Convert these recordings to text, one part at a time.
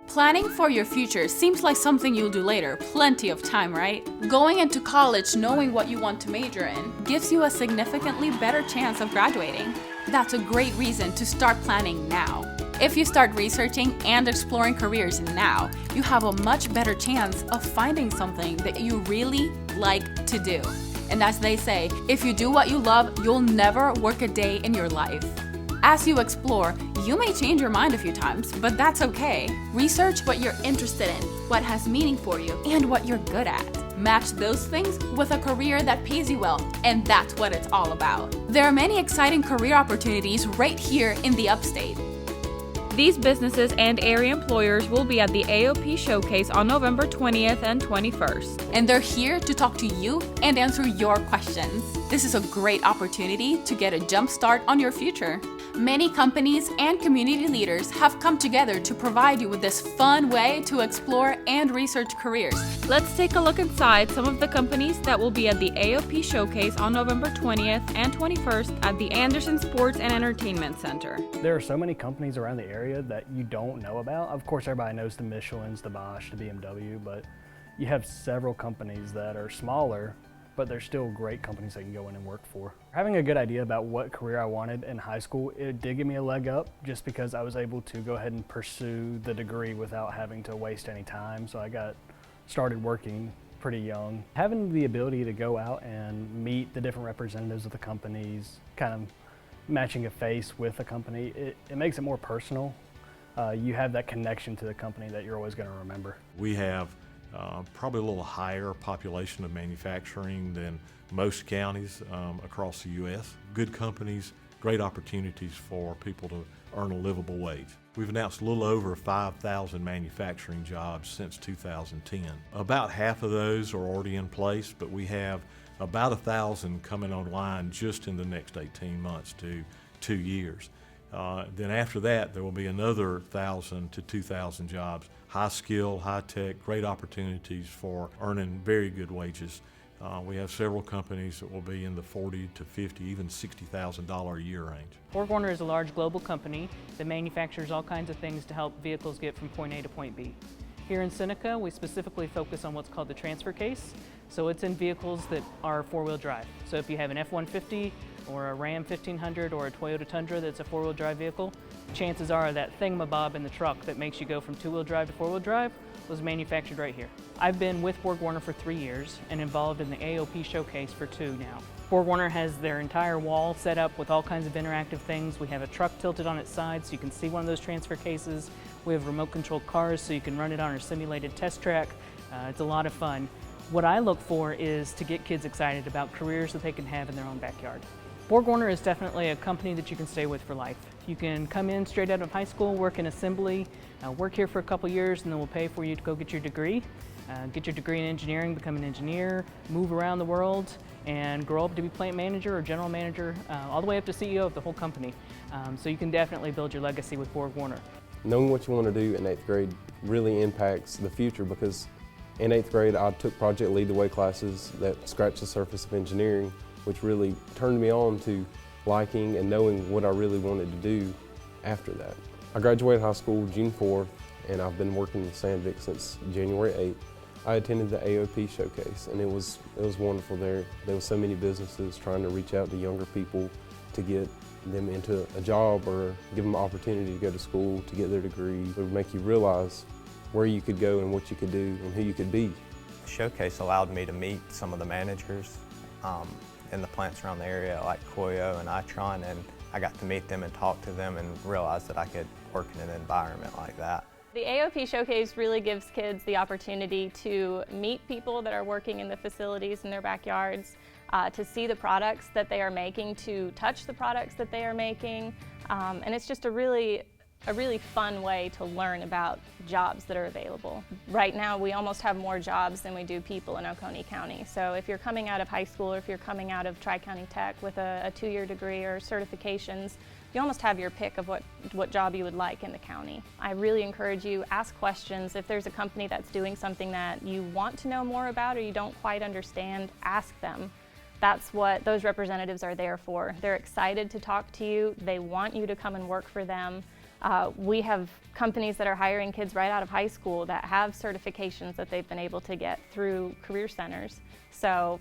Planning for your future seems like something you'll do later, plenty of time, right? Going into college knowing what you want to major in gives you a significantly better chance of graduating. That's a great reason to start planning now. If you start researching and exploring careers now, you have a much better chance of finding something that you really like to do. And as they say, if you do what you love, you'll never work a day in your life. As you explore, you may change your mind a few times, but that's okay. Research what you're interested in, what has meaning for you, and what you're good at. Match those things with a career that pays you well, and that's what it's all about. There are many exciting career opportunities right here in the Upstate. These businesses and area employers will be at the AOP Showcase on November 20th and 21st. And they're here to talk to you and answer your questions. This is a great opportunity to get a jump start on your future. Many companies and community leaders have come together to provide you with this fun way to explore and research careers. Let's take a look inside some of the companies that will be at the AOP Showcase on November 20th and 21st at the Anderson Sports and Entertainment Center. There are so many companies around the area that you don't know about. Of course, everybody knows the Michelins, the Bosch, the BMW, but you have several companies that are smaller, but they're still great companies that you can go in and work for. Having a good idea about what career I wanted in high school, it did give me a leg up just because I was able to go ahead and pursue the degree without having to waste any time. So I got started working pretty young. Having the ability to go out and meet the different representatives of the companies, kind of matching a face with a company, it makes it more personal. You have that connection to the company that you're always going to remember. We have probably a little higher population of manufacturing than most counties across the U.S. Good companies, great opportunities for people to earn a livable wage. We've announced a little over 5,000 manufacturing jobs since 2010. About half of those are already in place, but we have about 1,000 coming online just in the next 18 months to 2 years. Then after that, there will be another 1,000 to 2,000 jobs. High skill, high tech, great opportunities for earning very good wages. We have several companies that will be in the $40,000 to $50,000, even $60,000 a year range. BorgWarner is a large global company that manufactures all kinds of things to help vehicles get from point A to point B. Here in Seneca, we specifically focus on what's called the transfer case. So it's in vehicles that are four-wheel drive. So if you have an F-150 or a Ram 1500 or a Toyota Tundra that's a four-wheel drive vehicle, chances are that thingamabob in the truck that makes you go from two-wheel drive to four-wheel drive was manufactured right here. I've been with BorgWarner for 3 years and involved in the AOP Showcase for 2 now. BorgWarner has their entire wall set up with all kinds of interactive things. We have a truck tilted on its side so you can see one of those transfer cases. We have remote controlled cars so you can run it on our simulated test track. It's a lot of fun. What I look for is to get kids excited about careers that they can have in their own backyard. BorgWarner is definitely a company that you can stay with for life. You can come in straight out of high school, work in assembly, work here for a couple years, and then we'll pay for you to go get your degree. Get your degree in engineering, become an engineer, move around the world, and grow up to be plant manager or general manager, all the way up to CEO of the whole company. So you can definitely build your legacy with BorgWarner. Knowing what you want to do in 8th grade really impacts the future because in 8th grade I took project lead the way classes that scratched the surface of engineering, which really turned me on to liking and knowing what I really wanted to do after that. I graduated high school June 4th and I've been working with Sandvik since January 8th. I attended the AOP Showcase and it was wonderful there. There were so many businesses trying to reach out to younger people to get them into a job or give them an opportunity to go to school to get their degree. It would make you realize where you could go and what you could do and who you could be. The showcase allowed me to meet some of the managers in the plants around the area like Koyo and Itron, and I got to meet them and talk to them and realize that I could work in an environment like that. The AOP Showcase really gives kids the opportunity to meet people that are working in the facilities in their backyards, to see the products that they are making, to touch the products that they are making, and it's just a really fun way to learn about jobs that are available. Right now we almost have more jobs than we do people in Oconee County. So if you're coming out of high school or if you're coming out of Tri-County Tech with a 2-year degree or certifications, you almost have your pick of what job you would like in the county. I really encourage you, ask questions. If there's a company that's doing something that you want to know more about or you don't quite understand, ask them. That's what those representatives are there for. They're excited to talk to you. They want you to come and work for them. We have companies that are hiring kids right out of high school that have certifications that they've been able to get through career centers. So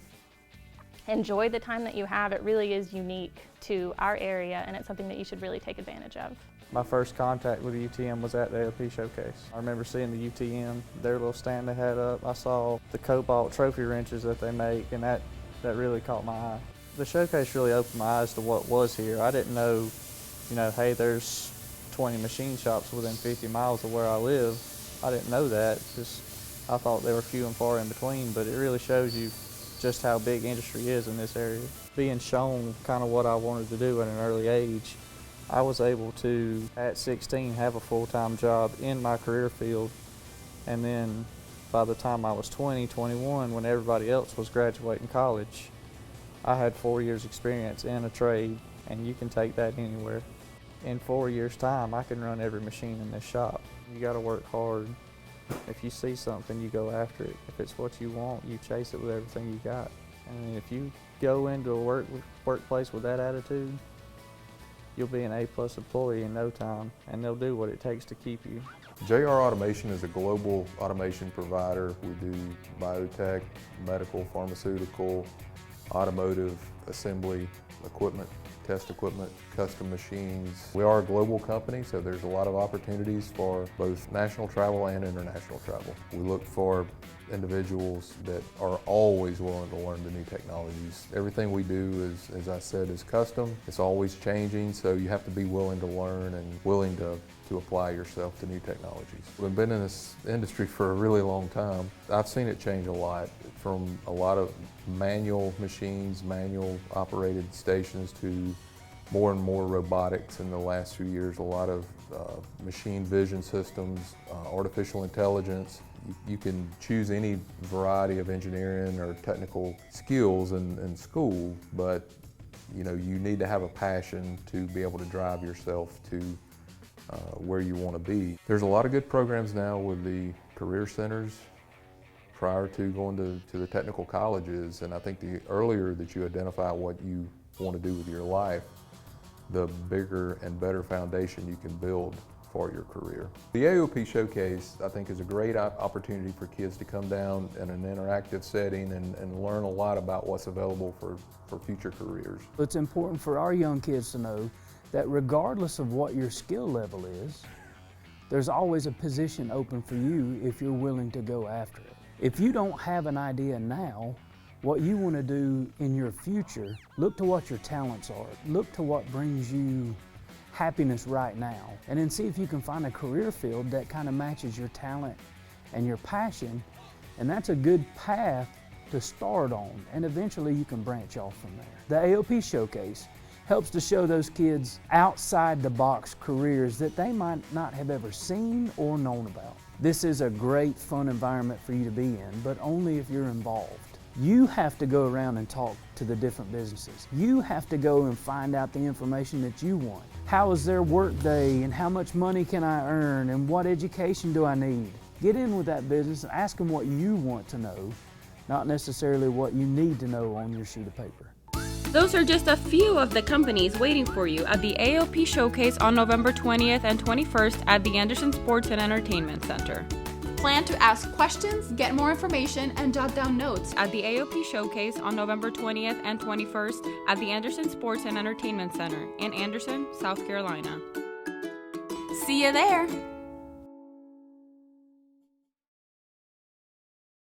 enjoy the time that you have. It really is unique to our area, and it's something that you should really take advantage of. My first contact with the UTM was at the AOP Showcase. I remember seeing the UTM, their little stand they had up. I saw the Cobalt trophy wrenches that they make, and that really caught my eye. The showcase really opened my eyes to what was here. I didn't know, hey, there's 20 machine shops within 50 miles of where I live. I didn't know that. I thought they were few and far in between, but it really shows you just how big industry is in this area. Being shown kind of what I wanted to do at an early age, I was able to, at 16, have a full-time job in my career field. And then by the time I was 20, 21, when everybody else was graduating college, I had 4 years experience in a trade, and you can take that anywhere. In 4 years' time, I can run every machine in this shop. You gotta work hard. If you see something, you go after it. If it's what you want, you chase it with everything you got. And if you go into a workplace with that attitude, you'll be an A+ employee in no time, and they'll do what it takes to keep you. JR Automation is a global automation provider. We do biotech, medical, pharmaceutical, automotive, assembly equipment, test equipment, custom machines. We are a global company, so there's a lot of opportunities for both national travel and international travel. We look for individuals that are always willing to learn the new technologies. Everything we do is, as I said, is custom. It's always changing, so you have to be willing to learn and willing to apply yourself to new technologies. We've been in this industry for a really long time. I've seen it change a lot, from a lot of manual machines, manual operated stations, to more and more robotics in the last few years. A lot of machine vision systems, artificial intelligence. You can choose any variety of engineering or technical skills in school, but you need to have a passion to be able to drive yourself to where you want to be. There's a lot of good programs now with the career centers prior to going to the technical colleges, and I think the earlier that you identify what you want to do with your life, the bigger and better foundation you can build for your career. The AOP Showcase, I think, is a great opportunity for kids to come down in an interactive setting and learn a lot about what's available for future careers. It's important for our young kids to know that regardless of what your skill level is, there's always a position open for you if you're willing to go after it. If you don't have an idea now, what you want to do in your future, look to what your talents are. Look to what brings you happiness right now, and then see if you can find a career field that kind of matches your talent and your passion, and that's a good path to start on, and eventually you can branch off from there. The AOP Showcase helps to show those kids outside the box careers that they might not have ever seen or known about. This is a great, fun environment for you to be in, but only if you're involved. You have to go around and talk to the different businesses. You have to go and find out the information that you want. How is their work day, and how much money can I earn, and what education do I need? Get in with that business and ask them what you want to know, not necessarily what you need to know on your sheet of paper. Those are just a few of the companies waiting for you at the AOP Showcase on November 20th and 21st at the Anderson Sports and Entertainment Center. Plan to ask questions, get more information, and jot down notes at the AOP Showcase on November 20th and 21st at the Anderson Sports and Entertainment Center in Anderson, South Carolina. See you there!